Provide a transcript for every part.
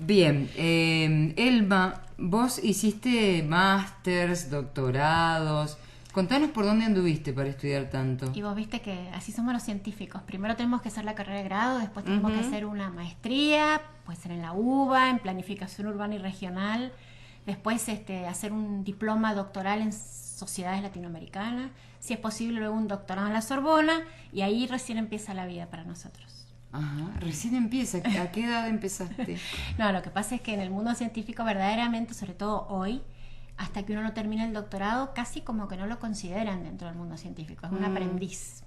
Bien, Elba, vos hiciste másters, doctorados. Contanos por dónde anduviste para estudiar tanto. Y vos viste que así somos los científicos. Primero tenemos que hacer la carrera de grado, después tenemos que hacer una maestría, puede ser en la UBA, en planificación urbana y regional. Después hacer un diploma doctoral en sociedades latinoamericanas. Si es posible, luego un doctorado en la Sorbona. Y ahí recién empieza la vida para nosotros. Ajá, recién empieza. ¿A qué edad empezaste? No, lo que pasa es que en el mundo científico verdaderamente, sobre todo hoy, hasta que uno no termina el doctorado, casi como que no lo consideran dentro del mundo científico. Es un aprendiz.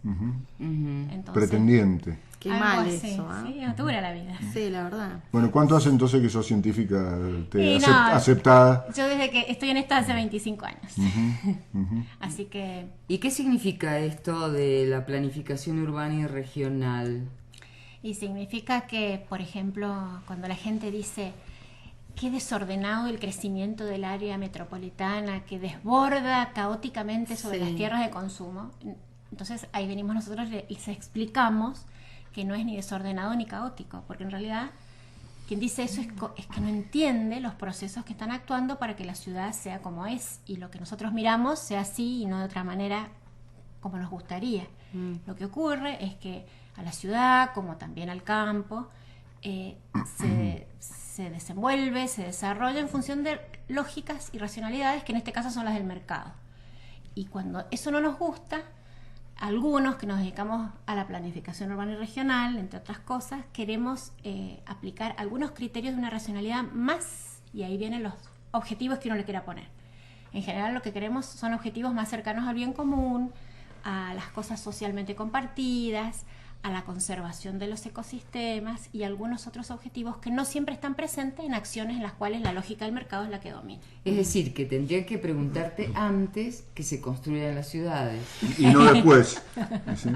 Entonces, Pretendiente. Qué algo mal así, eso, ¿eh? sí, es dura la vida. Sí, la verdad. Bueno, ¿cuánto hace entonces que sos científica Y no, aceptada? Yo desde que estoy en esto hace 25 años. Así que... ¿Y qué significa esto de la planificación urbana y regional? Y significa que, por ejemplo, cuando la gente dice qué desordenado el crecimiento del área metropolitana, que desborda caóticamente sobre las tierras de consumo, entonces ahí venimos nosotros y les explicamos que no es ni desordenado ni caótico, porque en realidad quien dice eso es que no entiende los procesos que están actuando para que la ciudad sea como es y lo que nosotros miramos sea así y no de otra manera como nos gustaría. Lo que ocurre es que a la ciudad, como también al campo, se desenvuelve, se desarrolla en función de lógicas y racionalidades que en este caso son las del mercado. Y cuando eso no nos gusta, algunos que nos dedicamos a la planificación urbana y regional, entre otras cosas, queremos aplicar algunos criterios de una racionalidad más, y ahí vienen los objetivos que uno le quiera poner. En general lo que queremos son objetivos más cercanos al bien común, a las cosas socialmente compartidas, a la conservación de los ecosistemas y algunos otros objetivos que no siempre están presentes en acciones en las cuales la lógica del mercado es la que domina. Es decir, que tendría que preguntarte antes que se construyan las ciudades. Y no después. ¿Sí?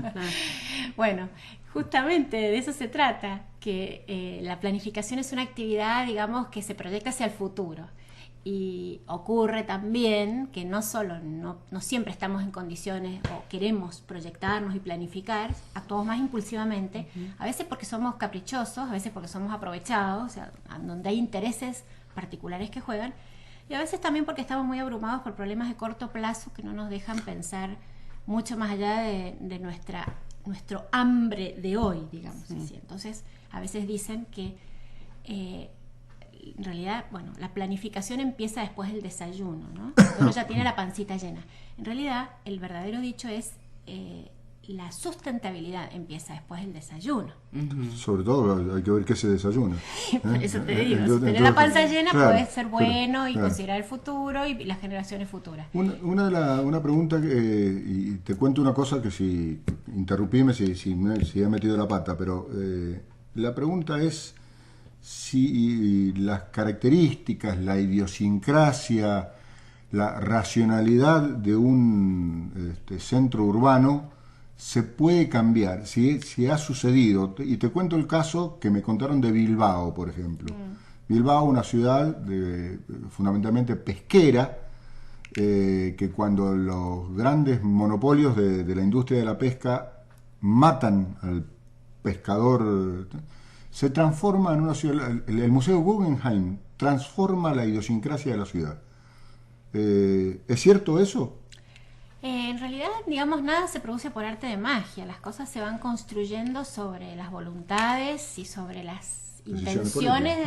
Bueno, justamente de eso se trata, que la planificación es una actividad, digamos, que se proyecta hacia el futuro. Y ocurre también que no siempre estamos en condiciones o queremos proyectarnos y planificar, actuamos más impulsivamente, a veces porque somos caprichosos, a veces porque somos aprovechados, o sea, donde hay intereses particulares que juegan, y a veces también porque estamos muy abrumados por problemas de corto plazo que no nos dejan pensar mucho más allá de nuestro hambre de hoy, digamos así. Entonces, a veces dicen que en realidad, bueno, la planificación empieza después del desayuno, ¿no? Uno ya tiene la pancita llena. En realidad, el verdadero dicho es la sustentabilidad empieza después del desayuno. Sobre todo hay que ver qué se desayuna. Por eso te digo, si tener la panza llena puede ser bueno y considerar el futuro y las generaciones futuras. Una pregunta, y te cuento una cosa que si interrumpime si he metido la pata, pero la pregunta es si las características, la idiosincrasia, la racionalidad de un centro urbano se puede cambiar, si ha sucedido. Y te cuento el caso que me contaron de Bilbao, por ejemplo. Bilbao, una ciudad fundamentalmente pesquera, que cuando los grandes monopolios de la industria de la pesca matan al pescador, se transforma en una ciudad. El Museo Guggenheim transforma la idiosincrasia de la ciudad. ¿Es cierto eso? En realidad, digamos, nada se produce por arte de magia. Las cosas se van construyendo sobre las voluntades y sobre las intenciones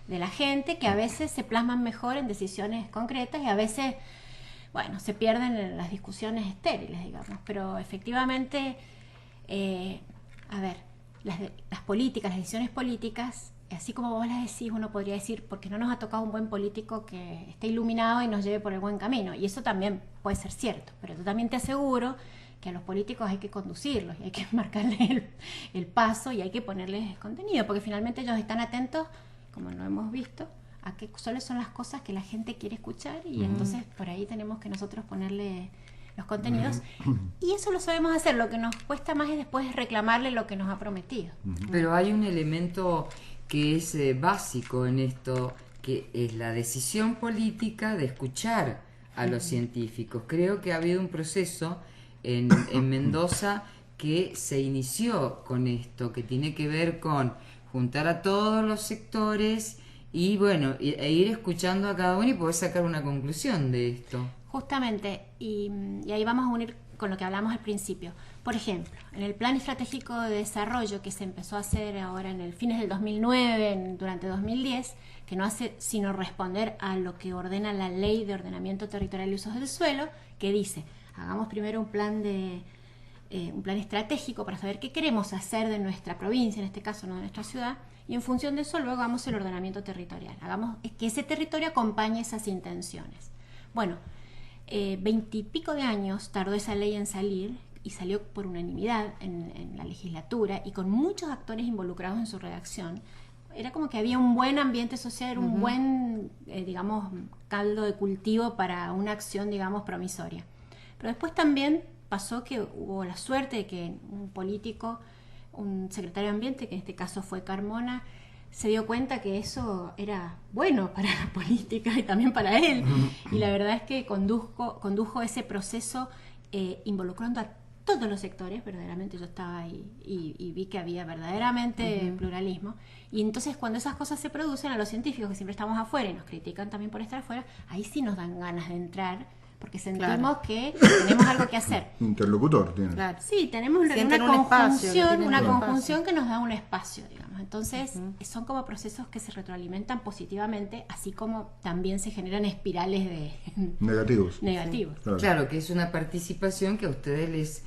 de la gente, que a veces se plasman mejor en decisiones concretas y a veces, bueno, se pierden en las discusiones estériles, digamos. Pero efectivamente, a ver, las políticas, las decisiones políticas, así como vos las decís, uno podría decir, porque no nos ha tocado un buen político que esté iluminado y nos lleve por el buen camino. Y eso también puede ser cierto, pero yo también te aseguro que a los políticos hay que conducirlos y hay que marcarles el paso y hay que ponerles contenido, porque finalmente ellos están atentos, como lo hemos visto, a qué cuáles son las cosas que la gente quiere escuchar y entonces por ahí tenemos que nosotros ponerle los contenidos, y eso lo sabemos hacer. Lo que nos cuesta más es después reclamarle lo que nos ha prometido. Pero hay un elemento que es básico en esto, que es la decisión política de escuchar a los científicos. Creo que ha habido un proceso en Mendoza que se inició con esto, que tiene que ver con juntar a todos los sectores y bueno, e ir escuchando a cada uno y poder sacar una conclusión de esto. Justamente, y ahí vamos a unir con lo que hablamos al principio. Por ejemplo, en el Plan Estratégico de Desarrollo que se empezó a hacer ahora en el fines del 2009, durante 2010, que no hace sino responder a lo que ordena la Ley de Ordenamiento Territorial y Usos del Suelo, que dice, hagamos primero un plan estratégico para saber qué queremos hacer de nuestra provincia, en este caso no de nuestra ciudad, y en función de eso luego hagamos el ordenamiento territorial, hagamos que ese territorio acompañe esas intenciones. Bueno, 20 y pico de años tardó esa ley en salir, y salió por unanimidad en la legislatura y con muchos actores involucrados en su redacción. Era como que había un buen ambiente social, era un buen, digamos, caldo de cultivo para una acción, digamos, promisoria. Pero después también pasó que hubo la suerte de que un político, un secretario de Ambiente, que en este caso fue Carmona, se dio cuenta que eso era bueno para la política y también para él. Y la verdad es que condujo ese proceso involucrando a todos los sectores. Verdaderamente yo estaba ahí y vi que había verdaderamente pluralismo. Y entonces cuando esas cosas se producen, a los científicos que siempre estamos afuera y nos critican también por estar afuera, ahí sí nos dan ganas de entrar, porque sentimos que tenemos algo que hacer. Interlocutor tiene. Claro. Sí, tenemos una conjunción que nos da un espacio, digamos. Entonces, son como procesos que se retroalimentan positivamente, así como también se generan espirales de negativos. Sí. Claro, que es una participación que a ustedes les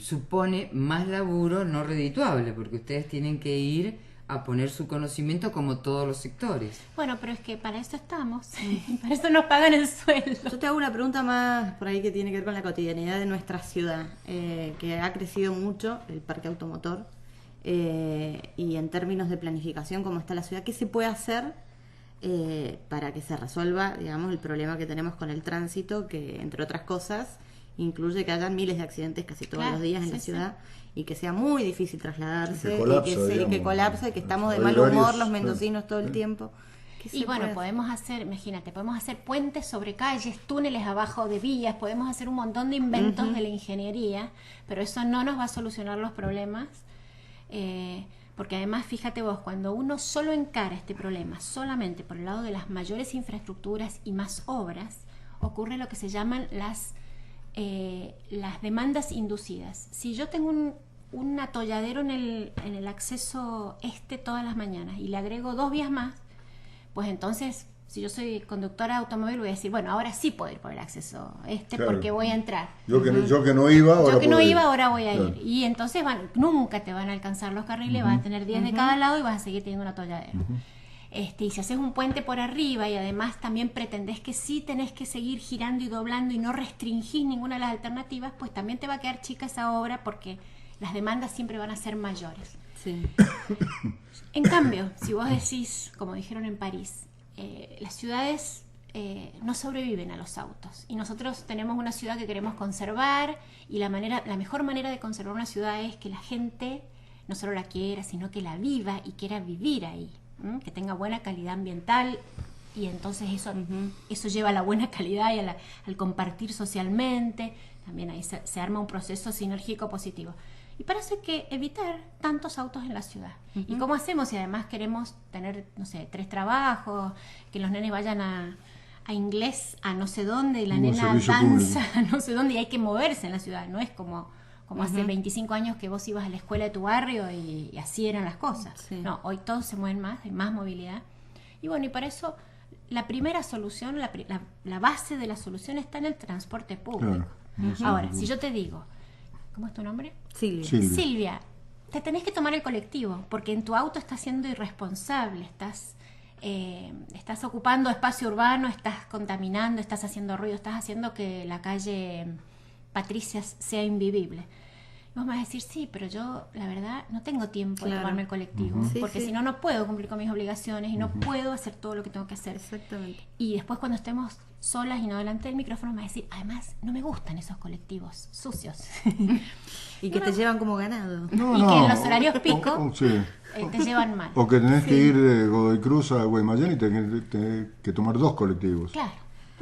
supone más laburo no redituable, porque ustedes tienen que ir a poner su conocimiento como todos los sectores. Bueno, pero es que para eso estamos, para eso nos pagan el sueldo. Yo te hago una pregunta más por ahí que tiene que ver con la cotidianidad de nuestra ciudad, que ha crecido mucho el parque automotor, y en términos de planificación, cómo está la ciudad, ¿qué se puede hacer para que se resuelva, digamos, el problema que tenemos con el tránsito, que entre otras cosas incluye que haya miles de accidentes casi todos los días en la ciudad? Y que sea muy difícil trasladarse, que colapse, que estamos de mal humor los mendocinos todo el tiempo. Y bueno, podemos hacer puentes sobre calles, túneles abajo de vías, podemos hacer un montón de inventos de la ingeniería, pero eso no nos va a solucionar los problemas, porque además, fíjate vos, cuando uno solo encara este problema solamente por el lado de las mayores infraestructuras y más obras, ocurre lo que se llaman las demandas inducidas. Si yo tengo un atolladero en el acceso todas las mañanas y le agrego 2 vías más, pues entonces, si yo soy conductora de automóvil, voy a decir, bueno, ahora sí puedo ir por el acceso claro, porque voy a entrar. Yo que no iba, ahora voy a ir. Y entonces nunca te van a alcanzar los carriles, vas a tener 10 de cada lado y vas a seguir teniendo un atolladero. Y si haces un puente por arriba y además también pretendés que sí tenés que seguir girando y doblando y no restringís ninguna de las alternativas, pues también te va a quedar chica esa obra porque las demandas siempre van a ser mayores. Sí. En cambio, si vos decís, como dijeron en París, las ciudades no sobreviven a los autos y nosotros tenemos una ciudad que queremos conservar y la mejor manera de conservar una ciudad es que la gente no solo la quiera, sino que la viva y quiera vivir ahí. Que tenga buena calidad ambiental y entonces eso lleva a la buena calidad y al compartir socialmente. También ahí se arma un proceso sinérgico positivo. Y para eso hay que evitar tantos autos en la ciudad. ¿Y cómo hacemos si además queremos tener, 3 trabajos, que los nenes vayan a inglés a no sé dónde y la nena danza a no sé dónde y hay que moverse en la ciudad? No es como hace 25 años que vos ibas a la escuela de tu barrio y así eran las cosas. Sí. No, hoy todos se mueven más, hay más movilidad. Y bueno, y para eso la primera solución, la base de la solución está en el transporte público. Claro. Ahora, si yo te digo, ¿cómo es tu nombre? Silvia, te tenés que tomar el colectivo, porque en tu auto estás siendo irresponsable, estás ocupando espacio urbano, estás contaminando, estás haciendo ruido, estás haciendo que la calle Patricia sea invivible. Y vos me vas a decir, sí, pero yo, la verdad, no tengo tiempo de tomarme el colectivo, porque si no, no puedo cumplir con mis obligaciones y no puedo hacer todo lo que tengo que hacer. Exactamente. Y después cuando estemos solas y no delante del micrófono, me vas a decir, además, no me gustan esos colectivos sucios. Y que te llevan como ganado. Que en los horarios pico te llevan mal. O que tenés que ir de Godoy Cruz a Guaymallén y tenés que tomar 2 colectivos. Claro.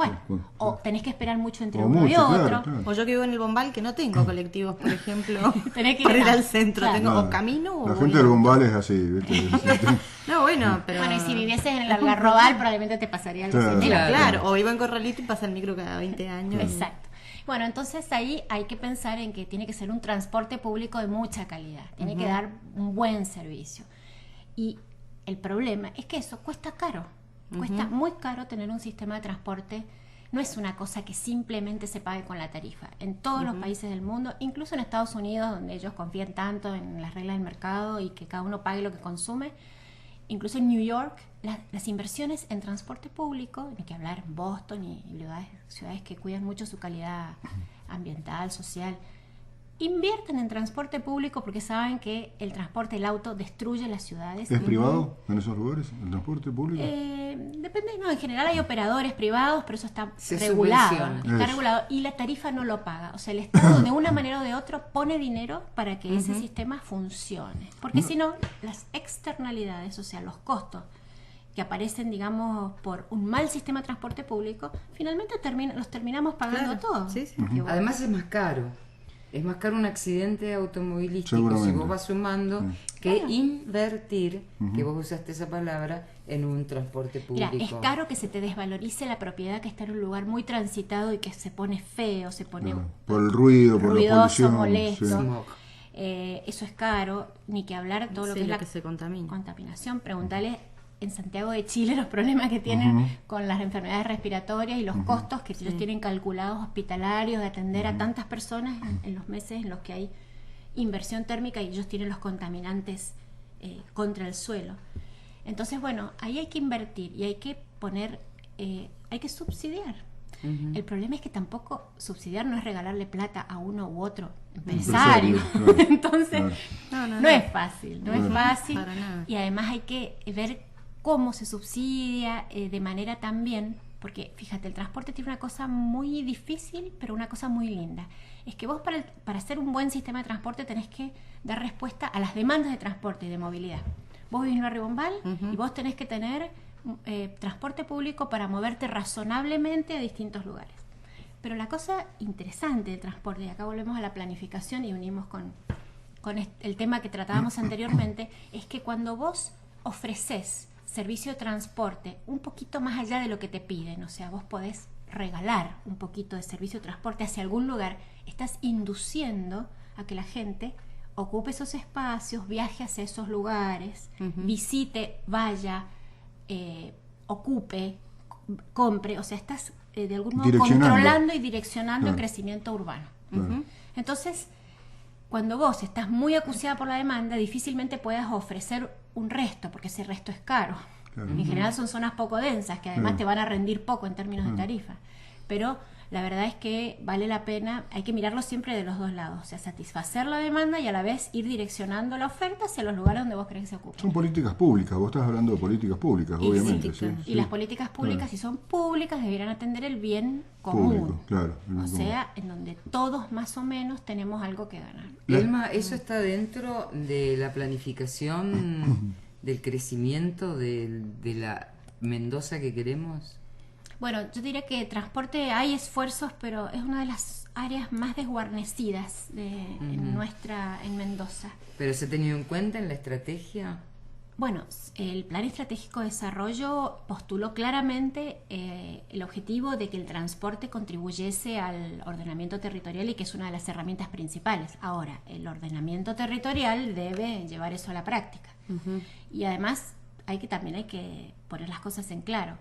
Bueno, o tenés que esperar mucho entre O uno y mucho, otro. claro, claro. O yo que vivo en el Bombal, que no tengo colectivos, por ejemplo, Tenés que para ir ir al centro. claro. Tengo Nada. o camino o La voy gente del en auto. Bombal es así, ¿viste? No, bueno, pero... Bueno, y si vivieses en el Algarrobal, probablemente te pasaría algo Claro. similar. Claro, o iba en Corralito y pasa el micro cada 20 años. Exacto. Bueno, entonces ahí hay que pensar en que tiene que ser un transporte público de mucha calidad, tiene que dar un buen servicio. Y el problema es que eso cuesta caro, cuesta muy caro tener un sistema de transporte. No es una cosa que simplemente se pague con la tarifa. En todos los países del mundo, incluso en Estados Unidos, donde ellos confían tanto en las reglas del mercado y que cada uno pague lo que consume, incluso en New York, las inversiones en transporte público, ni que hablar en Boston y ciudades que cuidan mucho su calidad ambiental, social, invierten en transporte público porque saben que el transporte, el auto, destruye las ciudades. ¿Es privado en esos lugares, el transporte público? Depende, no, en general hay operadores privados, pero eso está Se regulado. subvenciona. Está Eso. regulado y la tarifa no lo paga. O sea, el Estado de una manera o de otra pone dinero para que ese sistema funcione. Porque si no, las externalidades, o sea, los costos que aparecen, digamos, por un mal sistema de transporte público, finalmente los terminamos pagando Claro, todos. sí, sí. Porque, bueno, Además es más caro. Es más caro un accidente automovilístico, Seguramente. si vos vas sumando, que invertir, que vos usaste esa palabra, en un transporte mira, público. es caro que se te desvalorice la propiedad que está en un lugar muy transitado y que se pone feo, se pone Claro. Por el ruido, por la ruidoso, polución. molesto. sí. Smog. Eso es caro, ni que hablar todo lo Sí, que es lo la que se contamina. contaminación. Preguntale en Santiago de Chile los problemas que tienen con las enfermedades respiratorias y los costos que ellos tienen calculados hospitalarios de atender a tantas personas en los meses en los que hay inversión térmica y ellos tienen los contaminantes contra el suelo. Entonces, bueno, ahí hay que invertir y hay que poner, hay que subsidiar. El problema es que tampoco subsidiar no es regalarle plata a uno u otro empresario. Empresario, claro. Entonces, Claro. no es fácil, no es fácil. Para nada. Y además hay que ver cómo se subsidia de manera también, porque fíjate, el transporte tiene una cosa muy difícil, pero una cosa muy linda. Es que vos para hacer un buen sistema de transporte tenés que dar respuesta a las demandas de transporte y de movilidad. Vos vivís en Barrio Bombal y vos tenés que tener transporte público para moverte razonablemente a distintos lugares. Pero la cosa interesante del transporte, y acá volvemos a la planificación y unimos con el tema que tratábamos anteriormente, es que cuando vos ofreces servicio de transporte un poquito más allá de lo que te piden, o sea, vos podés regalar un poquito de servicio de transporte hacia algún lugar, estás induciendo a que la gente ocupe esos espacios, viaje hacia esos lugares, visite, vaya, ocupe, compre, o sea, estás de algún modo Direccionando. controlando y direccionando el Claro. crecimiento urbano. Claro. Entonces, cuando vos estás muy acuciada por la demanda, difícilmente puedas ofrecer un resto, porque ese resto es caro. Claro. En general son zonas poco densas, que además Claro. te van a rendir poco en términos de tarifa. Pero la verdad es que vale la pena, hay que mirarlo siempre de los dos lados, o sea, satisfacer la demanda y a la vez ir direccionando la oferta hacia los lugares donde vos crees que se ocupen. Son políticas públicas, vos estás hablando de políticas públicas, Y obviamente. sí, sí, Y las políticas públicas, Claro. si son públicas, deberán atender el bien común. Público, claro, el bien O común. sea, en donde todos más o menos tenemos algo que ganar. Elma, ¿eso está dentro de la planificación del crecimiento de la Mendoza que queremos? Bueno, yo diría que transporte hay esfuerzos, pero es una de las áreas más desguarnecidas en Mendoza. ¿Pero se ha tenido en cuenta en la estrategia? Bueno, el Plan Estratégico de Desarrollo postuló claramente el objetivo de que el transporte contribuyese al ordenamiento territorial y que es una de las herramientas principales. Ahora, el ordenamiento territorial debe llevar eso a la práctica. Y además también hay que poner las cosas en claro.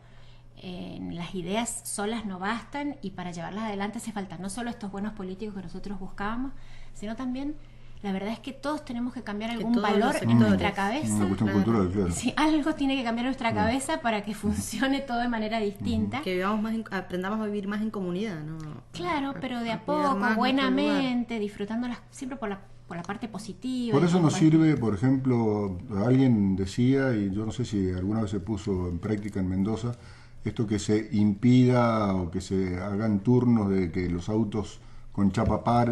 Las ideas solas no bastan y para llevarlas adelante hace falta no solo estos buenos políticos que nosotros buscábamos, sino también, la verdad es que todos tenemos que cambiar algún todos valor los en sectores. nuestra Una cabeza. cuestión cultural, claro. Sí, algo tiene que cambiar en nuestra cabeza para que funcione todo de manera distinta. Que vivamos más aprendamos a vivir más en comunidad, ¿no? Claro, pero de a cuidar poco, más nuestro buenamente, disfrutándolas siempre por la parte positiva. Por y eso nos compartir. sirve, por ejemplo, alguien decía, y yo no sé si alguna vez se puso en práctica en Mendoza, esto que se impida o que se hagan turnos de que los autos con chapa par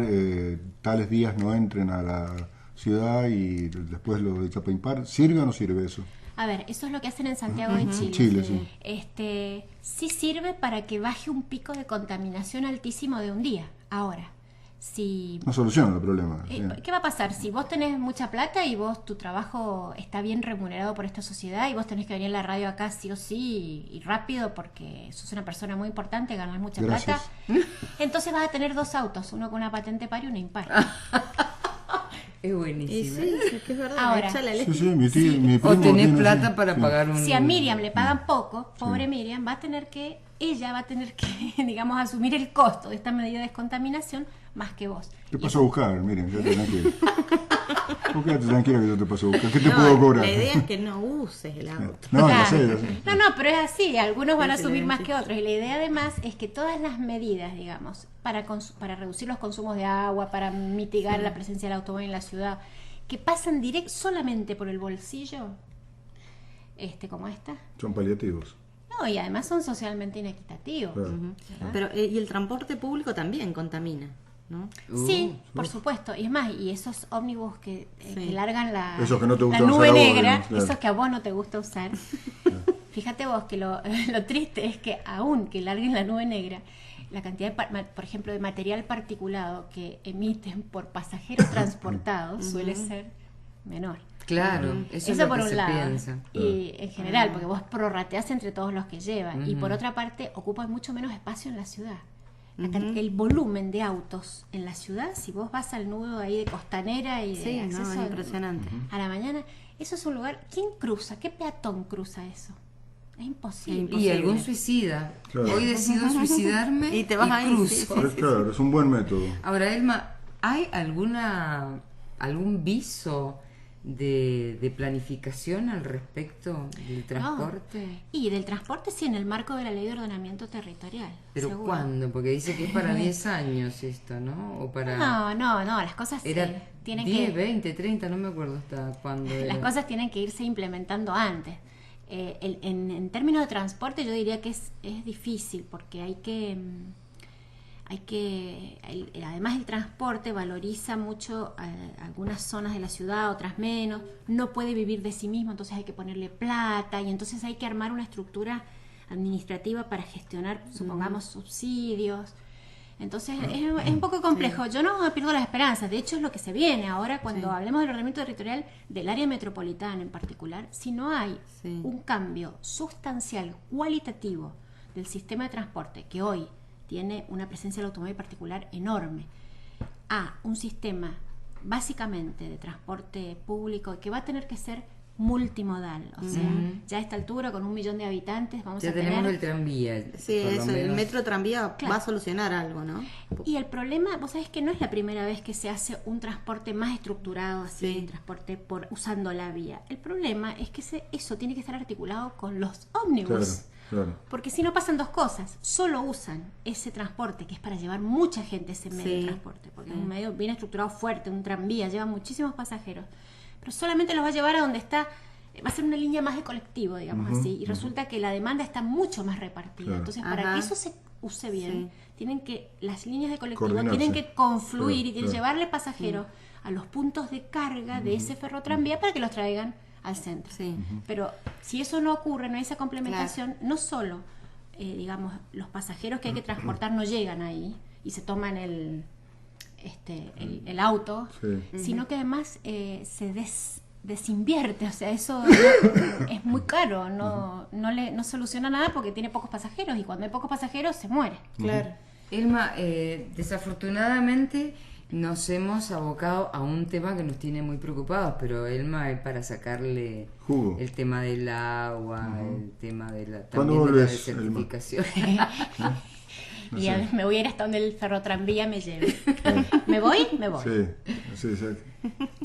tales días no entren a la ciudad y después lo de chapa impar. ¿Sirve o no sirve eso? A ver, eso es lo que hacen en Santiago de Chile. Chile, sí. Sí sirve para que baje un pico de contaminación altísimo de un día. Ahora, si... No soluciona el problema. ¿Qué va a pasar? Si vos tenés mucha plata y tu trabajo está bien remunerado por esta sociedad y vos tenés que venir a la radio acá sí o sí y rápido porque sos una persona muy importante, ganás mucha Gracias. plata, entonces vas a tener 2 autos, uno con una patente par y uno impar. Es Y buenísimo. sí, es que es verdad. Ahora. Echa la ley. Sí, mi primo O tenés tiene, plata sí, para sí. pagar un... Si a Miriam le pagan poco, pobre Miriam, ella va a tener que, digamos, asumir el costo de esta medida de descontaminación más que vos. Te Y paso a buscar, miren, quédate tranquilo. Vos quédate tranquila que yo te paso a buscar. ¿Qué te No, puedo cobrar? la idea es que no uses el auto. No, Claro. ya sé. No, pero es así, algunos van a Sí, asumir sí, más sí. que otros. Y la idea además es que todas las medidas, digamos, para reducir los consumos de agua, para mitigar la presencia del automóvil en la ciudad, que pasan solamente por el bolsillo, como esta, Son paliativos. no, y además son socialmente inequitativos. Claro. Pero, y el transporte público también contamina, ¿no? Sí, por supuesto. Y es más, y esos ómnibus que largan la, Esos que no te la gustan nube usar a vos, negra, digamos, claro. esos que a vos no te gusta usar. Fíjate vos que lo triste es que aún que larguen la nube negra, la cantidad, por ejemplo, de material particulado que emiten por pasajeros transportados suele ser menor. Claro, eso es lo por que un se lado. piensa. Y en general, porque vos prorrateás entre todos los que llevan. Y por otra parte, ocupan mucho menos espacio en la ciudad. El volumen de autos en la ciudad, si vos vas al nudo ahí de Costanera y Sí, de no, acceso es impresionante. a la mañana, eso es un lugar. ¿Quién cruza? ¿Qué peatón cruza eso? Es imposible. Y Imposible. algún suicida. Claro. Hoy decido suicidarme Y te vas ahí, cruzo. sí, sí. Claro, es un buen método. Ahora, Elma, ¿hay algún viso de planificación al respecto del transporte? Y del transporte sí, en el marco de la Ley de Ordenamiento Territorial. ¿Pero seguro. cuándo? Porque dice que es para 10 años esto, ¿no? O para... No, las cosas Era tienen 10, que... 20, 30, no me acuerdo hasta cuándo era. Las cosas tienen que irse implementando antes. En términos de transporte yo diría que es difícil porque además el transporte valoriza mucho algunas zonas de la ciudad, otras menos, no puede vivir de sí mismo, entonces hay que ponerle plata y entonces hay que armar una estructura administrativa para gestionar, supongamos, subsidios. Entonces es un poco complejo. Yo no pierdo las esperanzas. De hecho, es lo que se viene ahora cuando hablemos del ordenamiento territorial del área metropolitana en particular. Si no hay un cambio sustancial, cualitativo del sistema de transporte, que hoy tiene una presencia del automóvil particular enorme, a un sistema básicamente de transporte público que va a tener que ser multimodal. O sea, ya a esta altura, con 1 millón de habitantes, vamos Ya a tenemos tener... el tranvía. Sí, por lo eso, el menos. metro tranvía Claro. va a solucionar algo, ¿no? Y el problema, vos sabés que no es la primera vez que se hace un transporte más estructurado, así, Sí. un transporte usando la vía. El problema es que eso tiene que estar articulado con los ómnibus. Claro. Porque si no pasan 2 cosas, solo usan ese transporte, que es para llevar mucha gente ese medio de Sí. transporte, porque es un medio bien estructurado, fuerte, un tranvía, lleva muchísimos pasajeros, pero solamente los va a llevar a donde está, va a ser una línea más de colectivo, digamos así, y resulta que la demanda está mucho más repartida. Claro. Entonces, para Ajá. que eso se use bien, las líneas de colectivo Coordinarse. tienen que confluir Claro, y tienen que claro. llevarle pasajeros a los puntos de carga de ese ferrotranvía para que los traigan al centro. Sí. Pero si eso no ocurre, no hay esa complementación, no solo, digamos, los pasajeros que hay que transportar no llegan ahí y se toman el auto, Sí. sino que además se desinvierte, o sea, eso es muy caro, no soluciona nada porque tiene pocos pasajeros y cuando hay pocos pasajeros se muere. Claro. Elma, desafortunadamente nos hemos abocado a un tema que nos tiene muy preocupados, pero Elma es para sacarle Jugo. el tema del agua, el tema de la, ¿Cuándo también de la volvés, Elma? desertificación. Y ya me voy a ir hasta donde el ferrotranvía me lleve. ¿Me voy? Me voy. Sí,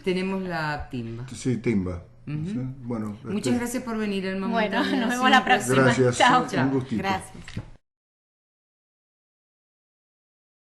Tenemos la timba. sí, timba. Sí, bueno, Muchas gracias por venir, Elma. Bueno, Montaña. nos Ha vemos sido la un placer. próxima. Gracias. Chao. Un gustito. Gracias.